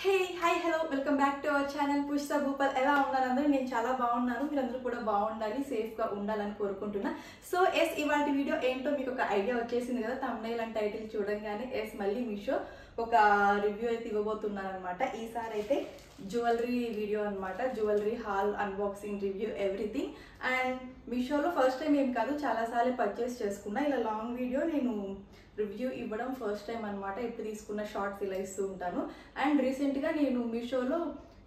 Hi, hello, welcome back to our channel Push the Bhopal. ఎలా ఉన్నారు అందరూ? నేను చాలా బాగున్నాను. మీరందరూ కూడా బాగుండాలి, సేఫ్ గా ఉండాలని కోరుకుంటున్నా. సో ఇవాల్టి వీడియో ఏంటో మీకు ఒక ఐడియా వచ్చేసింది కదా, థంబ్నెయిల్ అండ్ టైటిల్ చూడంగానే. మళ్ళీ మీషో ఒక రివ్యూ అయితే ఇవ్వబోతున్నాను అనమాట. ఈసారి అయితే జ్యువెలరీ వీడియో అనమాట. Jewellery hall, unboxing, review, everything. And మీషోలో ఫస్ట్ టైం ఏం కాదు, చాలాసార్లు పర్చేస్ చేసుకున్నా. ఇలా లాంగ్ వీడియో నేను రివ్యూ ఇవ్వడం ఫస్ట్ టైం అనమాట. ఎప్పుడు తీసుకున్న షార్ట్స్ ఇలా ఇస్తూ ఉంటాను. అండ్ రీసెంట్గా నేను మీషోలో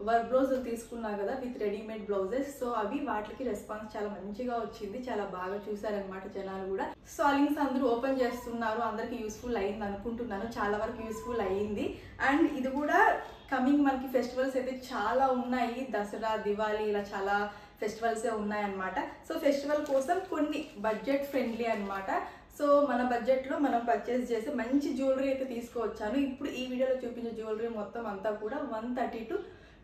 వర్క్ బ్లౌజ్ తీసుకున్నా కదా, విత్ రెడీమేడ్ బ్లౌజెస్. సో అవి వాటికి రెస్పాన్స్ చాలా మంచిగా వచ్చింది, చాలా బాగా చూసారనమాట జనాలు కూడా. సో ఆ లింక్స్ అందరూ ఓపెన్ చేస్తున్నారు, అందరికి యూస్ఫుల్ అయింది అనుకుంటున్నాను. చాలా వరకు యూస్ఫుల్ అయ్యింది. అండ్ ఇది కూడా కమింగ్ మనకి ఫెస్టివల్స్ అయితే చాలా ఉన్నాయి. దసరా, దివాళీ, ఇలా చాలా ఫెస్టివల్సే ఉన్నాయన్నమాట. సో ఫెస్టివల్ కోసం కొన్ని బడ్జెట్ ఫ్రెండ్లీ అనమాట. సో మన బడ్జెట్లో మనం పర్చేస్ చేసి మంచి జ్యువెలరీ అయితే తీసుకువచ్చాను. ఇప్పుడు ఈ వీడియోలో చూపించే జ్యువెలరీ మొత్తం అంతా కూడా 130 to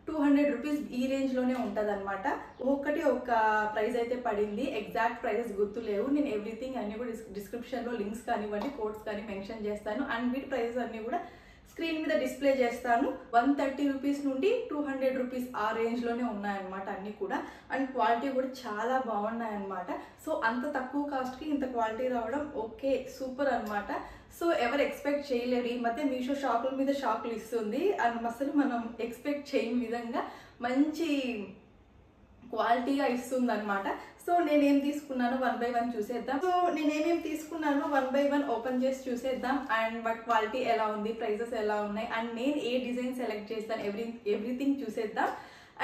200 రూపీస్ ఈ రేంజ్లోనే ఉంటుంది అనమాట. ఒక్కటి ఒక ప్రైస్ అయితే పడింది, ఎగ్జాక్ట్ ప్రైజెస్ గుర్తులేవు. నేను ఎవ్రీథింగ్ అన్ని కూడా డిస్క్రిప్షన్లో లింక్స్ కానివ్వండి, కోడ్స్ కానీ మెన్షన్ చేస్తాను. అండ్ వీటి ప్రైజెస్ అన్ని కూడా స్క్రీన్ మీద డిస్ప్లే చేస్తాను. 130 రూపీస్ నుండి 200 రూపీస్ ఆ రేంజ్లోనే ఉన్నాయన్నమాట అన్నీ కూడా. అండ్ క్వాలిటీ కూడా చాలా బాగున్నాయన్నమాట. సో అంత తక్కువ కాస్ట్కి ఇంత క్వాలిటీ రావడం ఓకే, సూపర్ అనమాట. సో ఎవరు ఎక్స్పెక్ట్ చేయలేరు. ఈ మధ్య మీషో షాపుల మీద షాపులు ఇస్తుంది, అండ్ అసలు మనం ఎక్స్పెక్ట్ చేయని విధంగా మంచి క్వాలిటీగా ఇస్తుంది అనమాట. సో నేనేం తీసుకున్నాను 1 by 1 చూసేద్దాం. సో నేనేమేమి తీసుకున్నాను 1 by 1 ఓపెన్ చేసి చూసేద్దాం. అండ్ బట్ క్వాలిటీ ఎలా ఉంది, ప్రైజెస్ ఎలా ఉన్నాయి, అండ్ నేను ఏ డిజైన్ సెలెక్ట్ చేస్తాను, ఎవ్రీథింగ్ చూసేద్దాం.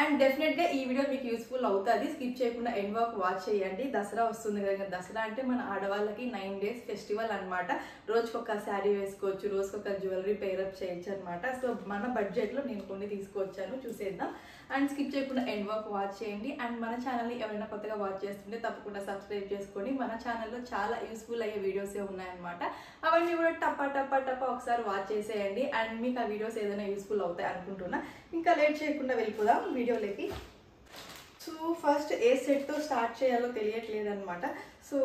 అండ్ డెఫినెట్గా ఈ వీడియో మీకు యూస్ఫుల్ అవుతుంది. స్కిప్ చేయకుండా ఎండ్ వరకు వాచ్ చేయండి. దసరా వస్తుంది కదా, దసరా అంటే మన ఆడవాళ్ళకి 9 days ఫెస్టివల్ అనమాట. రోజుకొక శారీ వేసుకోవచ్చు, రోజుకొక జ్యువెలరీ పేరప్ చేయొచ్చు అనమాట. సో మన బడ్జెట్లో నేను కొన్ని తీసుకొచ్చాను, చూసేద్దాం. అండ్ స్కిప్ చేయకుండా ఎండ్ వరకు వాచ్ చేయండి. అండ్ మన ఛానల్ని ఎవరైనా కొత్తగా వాచ్ చేస్తుంటే తప్పకుండా సబ్స్క్రైబ్ చేసుకోండి. మన ఛానల్లో చాలా యూస్ఫుల్ అయ్యే వీడియోసే ఉన్నాయన్నమాట. అవన్నీ కూడా టప్ప ఒకసారి వాచ్ చేసేయండి. అండ్ మీకు ఆ వీడియోస్ ఏదైనా యూస్ఫుల్ అవుతాయి అనుకుంటున్నా. ఇంకా లేట్ చేయకుండా వెళ్ళిపోదాం వీడియోలోకి. సో ఫస్ట్ ఏ సెట్తో స్టార్ట్ చేయాలో తెలియట్లేదు అనమాట. సో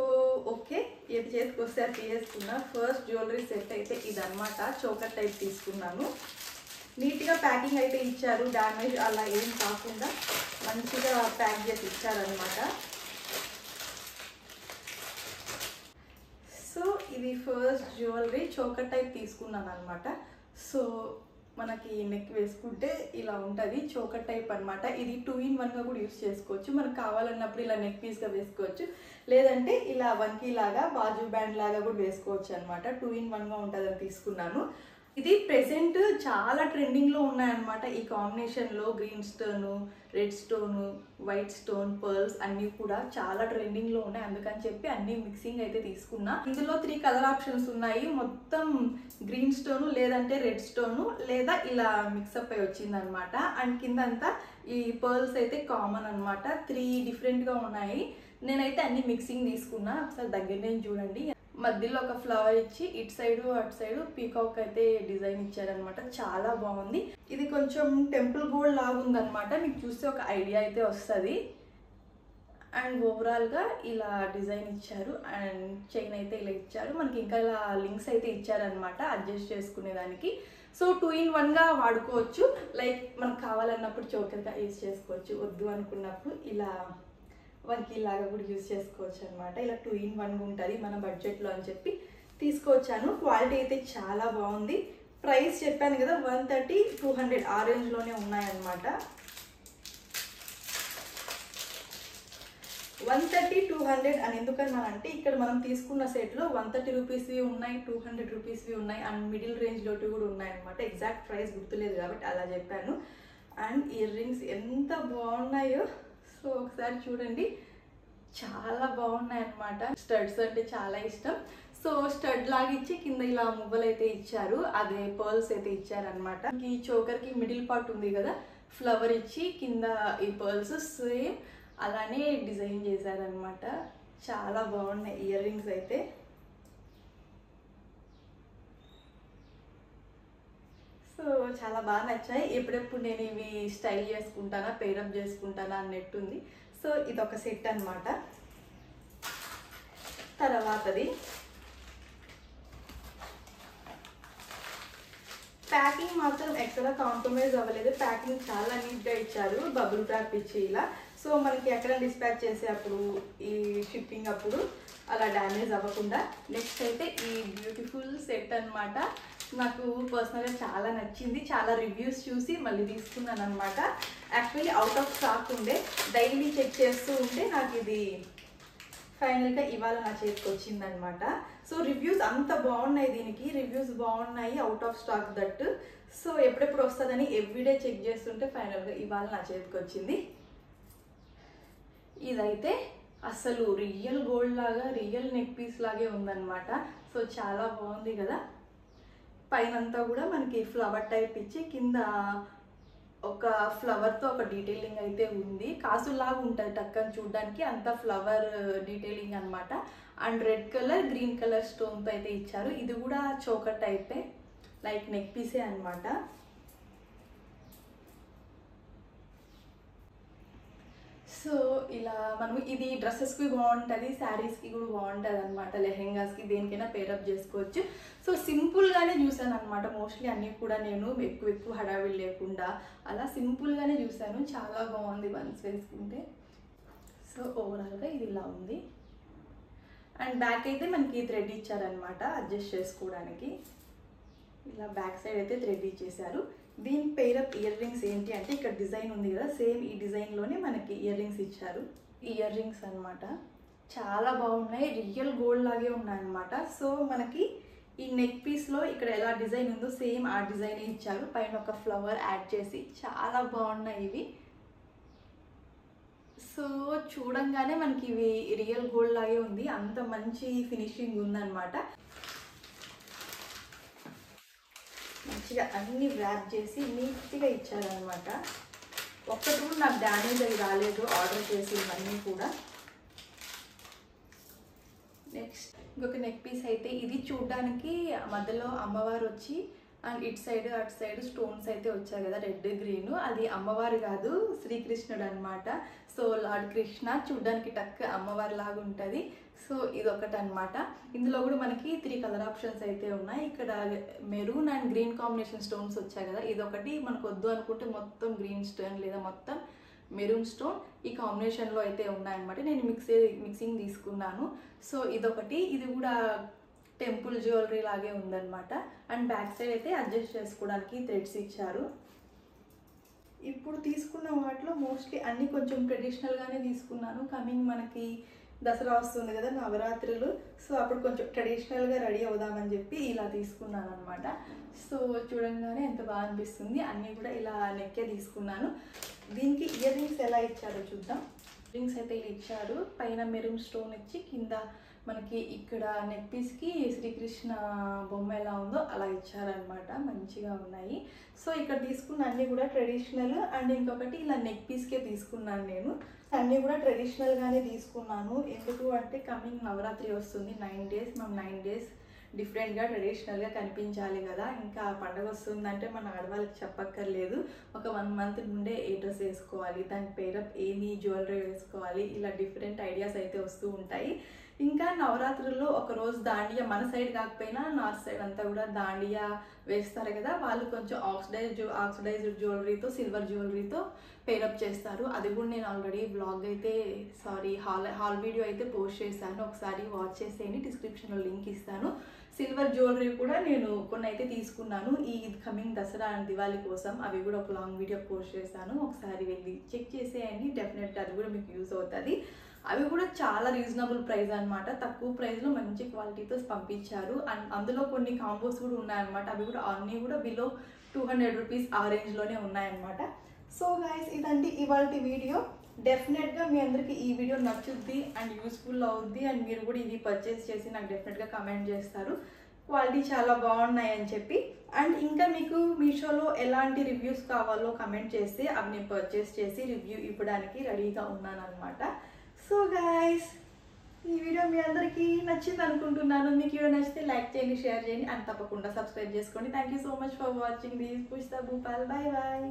ఓకే, ఏది చేసుకొస్తే అది చేసుకున్నా. ఫస్ట్ జ్యువెలరీ సెట్ అయితే ఇదనమాట. చోకర్ టైప్ తీసుకున్నాను. నీట్గా ప్యాకింగ్ అయితే ఇచ్చారు, డ్యామేజ్ అలా ఏం కాకుండా మంచిగా ప్యాక్ చేసి ఇచ్చారనమాట. సో ఇది ఫస్ట్ జ్యువెలరీ చోకర్ టైప్ తీసుకున్నాను అనమాట. సో మనకి నెక్ వేసుకుంటే ఇలా ఉంటుంది, చోకర్ టైప్ అనమాట. ఇది 2 in 1గా కూడా యూస్ చేసుకోవచ్చు. మనకు కావాలన్నప్పుడు ఇలా నెక్ పీస్గా వేసుకోవచ్చు, లేదంటే ఇలా వంకీ లాగా బాజు బ్యాండ్ లాగా కూడా వేసుకోవచ్చు అనమాట. 2 in 1గా ఉంటుందని తీసుకున్నాను. ఇది ప్రెసెంట్ చాలా ట్రెండింగ్లో ఉన్నాయన్నమాట. ఈ కాంబినేషన్లో green stone, red stone, white stone, pearls అన్నీ కూడా చాలా ట్రెండింగ్లో ఉన్నాయి. అందుకని చెప్పి అన్ని మిక్సింగ్ అయితే తీసుకున్నా. ఇందులో 3 కలర్ ఆప్షన్స్ ఉన్నాయి. మొత్తం గ్రీన్ స్టోను, లేదంటే రెడ్ స్టోను, లేదా ఇలా మిక్సప్ అయి వచ్చిందనమాట. అండ్ కిందంతా ఈ పర్ల్స్ అయితే కామన్ అనమాట. 3 డిఫరెంట్గా ఉన్నాయి. నేనైతే అన్ని మిక్సింగ్ తీసుకున్నా. ఒకసారి దగ్గరనే చూడండి. మధ్యలో ఒక ఫ్లవర్ ఇచ్చి ఇటు సైడు అటు సైడు పీకాక్ అయితే డిజైన్ ఇచ్చారనమాట. చాలా బాగుంది. ఇది కొంచెం టెంపుల్ గోల్డ్ లాగా ఉందనమాట. మీకు చూస్తే ఒక ఐడియా అయితే వస్తుంది. అండ్ ఓవరాల్గా ఇలా డిజైన్ ఇచ్చారు. అండ్ చైన్ అయితే ఇలా ఇచ్చారు. మనకి ఇంకా ఇలా లింక్స్ అయితే ఇచ్చారనమాట అడ్జస్ట్ చేసుకునేదానికి. సో 2 in 1గా వాడుకోవచ్చు. లైక్ మనకు కావాలన్నప్పుడు చోకర్గా యూజ్ చేసుకోవచ్చు, వద్దు అనుకున్నప్పుడు ఇలా వంకీ లాగా కూడా యూజ్ చేసుకోవచ్చు అనమాట. ఇలా 2 in 1గా ఉంటుంది మన బడ్జెట్లో అని చెప్పి తీసుకొచ్చాను. క్వాలిటీ అయితే చాలా బాగుంది. ప్రైస్ చెప్పాను కదా 130, 200 ఆ రేంజ్లోనే ఉన్నాయన్నమాట. 130, 200 అని ఎందుకన్నానంటే ఇక్కడ మనం తీసుకున్న సెట్లో 130 రూపీస్వి ఉన్నాయి, 200 రూపీస్వి ఉన్నాయి, అండ్ మిడిల్ రేంజ్లో కూడా ఉన్నాయన్నమాట. ఎగ్జాక్ట్ ప్రైస్ గుర్తులేదు కాబట్టి అలా చెప్పాను. అండ్ ఇయర్ రింగ్స్ ఎంత బాగున్నాయో సో ఒకసారి చూడండి, చాలా బాగున్నాయి అన్నమాట. స్టడ్స్ అంటే చాలా ఇష్టం. సో స్టడ్ లాగా ఇచ్చి కింద ఇలా మువ్వలు అయితే ఇచ్చారు, అదే పర్ల్స్ అయితే ఇచ్చారనమాట. ఈ చోకర్కి మిడిల్ పార్ట్ ఉంది కదా, ఫ్లవర్ ఇచ్చి కింద ఈ పర్ల్స్ సేమ్ అలానే డిజైన్ చేశారనమాట. చాలా బాగున్నాయి ఇయర్ రింగ్స్ అయితే. సో చాలా బాగా నచ్చాయి. ఎప్పుడెప్పుడు నేను ఇవి స్టైల్ చేసుకుంటానా, పేరప్ చేసుకుంటానా అన్నట్టుంది. సో ఇదొక సెట్ అనమాట. తర్వాతది ప్యాకింగ్ మాత్రం ఎక్కడ కాంప్రమైజ్ అవ్వలేదు. ప్యాకింగ్ చాలా నీట్గా ఇచ్చారు, బబుల్ ర్యాప్ ఇచ్చి ఇలా. సో మనకి ఎక్కడ డిస్పాచ్ చేసేటప్పుడు ఈ షిప్పింగ్ అప్పుడు అలా డ్యామేజ్ అవ్వకుండా. నెక్స్ట్ అయితే ఈ బ్యూటిఫుల్ సెట్ అనమాట. నాకు పర్సనల్గా చాలా నచ్చింది. చాలా రివ్యూస్ చూసి మళ్ళీ తీసుకున్నాను అనమాట. యాక్చువల్లీ అవుట్ ఆఫ్ స్టాక్ ఉండే, డైలీ చెక్ చేస్తూ ఉంటే నాకు ఇది ఫైనల్గా ఇవాళ నా చేతికి వచ్చిందనమాట. సో రివ్యూస్ అంత బాగున్నాయి, దీనికి రివ్యూస్ బాగున్నాయి, out of stock that. So ఎప్పుడెప్పుడు వస్తుందని ఎవ్రీడే చెక్ చేస్తుంటే ఫైనల్గా ఇవాళ నా చేతికి వచ్చింది. ఇదైతే అసలు రియల్ గోల్డ్ లాగా, రియల్ నెక్ పీస్ లాగే ఉందన్నమాట. సో చాలా బాగుంది కదా. పైనంతా కూడా మనకి ఫ్లవర్ టైప్ ఇచ్చి కింద ఒక ఫ్లవర్తో ఒక డీటెయిలింగ్ అయితే ఉంది. కాసులాగా ఉంటుంది టక్కని చూడడానికి, అంతా ఫ్లవర్ డీటెయిలింగ్ అనమాట. And red colour green colour స్టోన్తో అయితే ఇచ్చారు. ఇది కూడా చోకర్ టైపే, లైక్ నెక్ పీసే అనమాట. సో ఇలా మనం ఇది డ్రెస్సెస్కి బాగుంటుంది, శారీస్కి కూడా బాగుంటుంది అనమాట, లెహెంగాస్కి దేనికైనా పేరప్ చేసుకోవచ్చు. సో సింపుల్గానే చూసాను అనమాట. మోస్ట్లీ అన్నీ కూడా నేను ఎక్కువ హడావిడి లేకుండా అలా సింపుల్గానే చూసాను. చాలా బాగుంది వన్స్ వేసుకుంటే. సో ఓవరాల్గా ఇది ఇలా ఉంది. అండ్ బ్యాక్ అయితే మనకి థ్రెడ్ ఇచ్చారనమాట అడ్జస్ట్ చేసుకోవడానికి. ఇలా బ్యాక్ సైడ్ అయితే థ్రెడ్ ఇచ్చేసారు. దీని పేరప్ ఇయర్ రింగ్స్ ఏంటి అంటే ఇక్కడ డిజైన్ ఉంది కదా, సేమ్ ఈ డిజైన్లోనే మనకి ఇయర్ రింగ్స్ ఇచ్చారు. ఇయర్ రింగ్స్ అనమాట చాలా బాగున్నాయి, రియల్ గోల్డ్ లాగే ఉన్నాయన్నమాట. సో మనకి ఈ నెక్ పీస్లో ఇక్కడ ఎలా డిజైన్ ఉందో సేమ్ ఆ డిజైన్ ఇచ్చారు. పైన ఒక ఫ్లవర్ యాడ్ చేసి చాలా బాగున్నాయి ఇవి. సో చూడంగానే మనకి ఇవి రియల్ గోల్డ్ లాగే ఉంది, అంత మంచి ఫినిషింగ్ ఉందన్నమాట. మంచిగా అన్ని ర్యాప్ చేసి నీట్గా ఇచ్చారనమాట. ఒక్కటి కూడా నాకు డ్యామేజ్ అవి రాలేదు ఆర్డర్ చేసి ఇవన్నీ కూడా. నెక్స్ట్ ఇంకొక నెక్ పీస్ అయితే ఇది చూడడానికి మధ్యలో అమ్మవారు వచ్చి అండ్ ఇటు సైడ్ అటు సైడ్ స్టోన్స్ అయితే వచ్చాయి కదా రెడ్ గ్రీన్, అది అమ్మవారు కాదు శ్రీకృష్ణుడు అనమాట. సో లార్డ్ కృష్ణ చూడడానికి టక్ అమ్మవారి లాగా ఉంటుంది. సో ఇది ఒకటి అనమాట. ఇందులో కూడా మనకి 3 కలర్ ఆప్షన్స్ అయితే ఉన్నాయి. ఇక్కడ maroon and green combination stones వచ్చాయి కదా, ఇది ఒకటి. మనకు వద్దు అనుకుంటే మొత్తం గ్రీన్ స్టోన్ లేదా మొత్తం మెరూన్ స్టోన్ ఈ కాంబినేషన్లో అయితే ఉన్నాయన్నమాట. నేను మిక్సింగ్ తీసుకున్నాను. సో ఇదొకటి, ఇది కూడా టెంపుల్ జ్యువెలరీ లాగే ఉందన్నమాట. అండ్ బ్యాక్ సైడ్ అయితే అడ్జస్ట్ చేసుకోవడానికి థ్రెడ్స్ ఇచ్చారు. ఇప్పుడు తీసుకున్న వాటిలో మోస్ట్లీ అన్నీ కొంచెం ట్రెడిషనల్గానే తీసుకున్నాను. కమింగ్ మనకి దసరా వస్తుంది కదా, నవరాత్రులు. సో అప్పుడు కొంచెం ట్రెడిషనల్గా రెడీ అవుదామని చెప్పి ఇలా తీసుకున్నాను అనమాట. సో చూడంగానే ఎంత బాగా అనిపిస్తుంది. అన్నీ కూడా ఇలా నెక్కే తీసుకున్నాను. దీనికి ఇయర్ రింగ్స్ ఎలా ఇచ్చారో చూద్దాం. రింగ్స్ అయితే ఇలా ఇచ్చారు, పైన మెరూన్ స్టోన్ ఇచ్చి కింద మనకి ఇక్కడ నెక్ పీస్కి శ్రీకృష్ణ బొమ్మ ఎలా ఉందో అలా ఇచ్చారనమాట. మంచిగా ఉన్నాయి. సో ఇక్కడ తీసుకున్న అన్నీ కూడా ట్రెడిషనల్. అండ్ ఇంకొకటి ఇలా నెక్ పీస్కే తీసుకున్నాను నేను. అన్నీ కూడా ట్రెడిషనల్గానే తీసుకున్నాను. ఎందుకు అంటే కమింగ్ నవరాత్రి వస్తుంది, 9 days. మనం 9 days డిఫరెంట్గా ట్రెడిషనల్గా కనిపించాలి కదా. ఇంకా పండుగ వస్తుందంటే మన ఆడవాళ్ళకి చెప్పక్కర్లేదు. ఒక 1 month నుండే ఏ డ్రెస్ వేసుకోవాలి, దాని పేరప్ ఏమి జ్యువెలరీ వేసుకోవాలి, ఇలా డిఫరెంట్ ఐడియాస్ అయితే వస్తూ ఉంటాయి. ఇంకా నవరాత్రుల్లో ఒకరోజు దాండియా, మన సైడ్ కాకపోయినా నార్త్ సైడ్ అంతా కూడా దాండియా వేస్తారు కదా, వాళ్ళు కొంచెం ఆక్సిడైజ్డ్ జ్యువెలరీతో సిల్వర్ జ్యువెలరీతో పేరప్ చేస్తారు. అది కూడా నేను ఆల్రెడీ బ్లాగ్ అయితే హాల్ వీడియో అయితే పోస్ట్ చేశాను, ఒకసారి వాచ్ చేసేయండి, డిస్క్రిప్షన్లో లింక్ ఇస్తాను. సిల్వర్ జ్యువెలరీ కూడా నేను కొన్ని అయితే తీసుకున్నాను ఈ కమింగ్ దసరా అండ్ దివాళీ కోసం. అవి కూడా ఒక లాంగ్ వీడియో పోస్ట్ చేశాను, ఒకసారి వెళ్ళి చెక్ చేసేయండి. డెఫినెట్గా అది కూడా మీకు యూజ్ అవుతుంది. అవి కూడా చాలా రీజనబుల్ ప్రైస్ అనమాట, తక్కువ ప్రైస్లో మంచి క్వాలిటీతో పంపించారు. అండ్ అందులో కొన్ని కాంబోస్ కూడా ఉన్నాయన్నమాట. అవి కూడా అన్నీ కూడా బిలో 200 rupees ఆ రేంజ్లోనే ఉన్నాయన్నమాట. సో గైస్ ఇదండి ఇవాళ వీడియో. డెఫినెట్గా మీ అందరికీ ఈ వీడియో నచ్చుద్ది అండ్ యూస్ఫుల్ అవుద్ది. అండ్ మీరు కూడా ఇవి పర్చేస్ చేసి నాకు డెఫినెట్గా కమెంట్ చేస్తారు క్వాలిటీ చాలా బాగున్నాయి అని చెప్పి. అండ్ ఇంకా మీకు మీషోలో ఎలాంటి రివ్యూస్ కావాలో కమెంట్ చేస్తే అవి నేను పర్చేస్ చేసి రివ్యూ ఇవ్వడానికి రెడీగా ఉన్నాను అనమాట. సో గైస్ ఈ వీడియో మీ అందరికీ నచ్చింది అనుకుంటున్నాను. మీకు వీడియో నచ్చితే లైక్ చేయండి, షేర్ చేయండి అండ్ తప్పకుండా సబ్స్క్రైబ్ చేసుకోండి. Thank you so much for watching this push the Bhupal. Bye bye.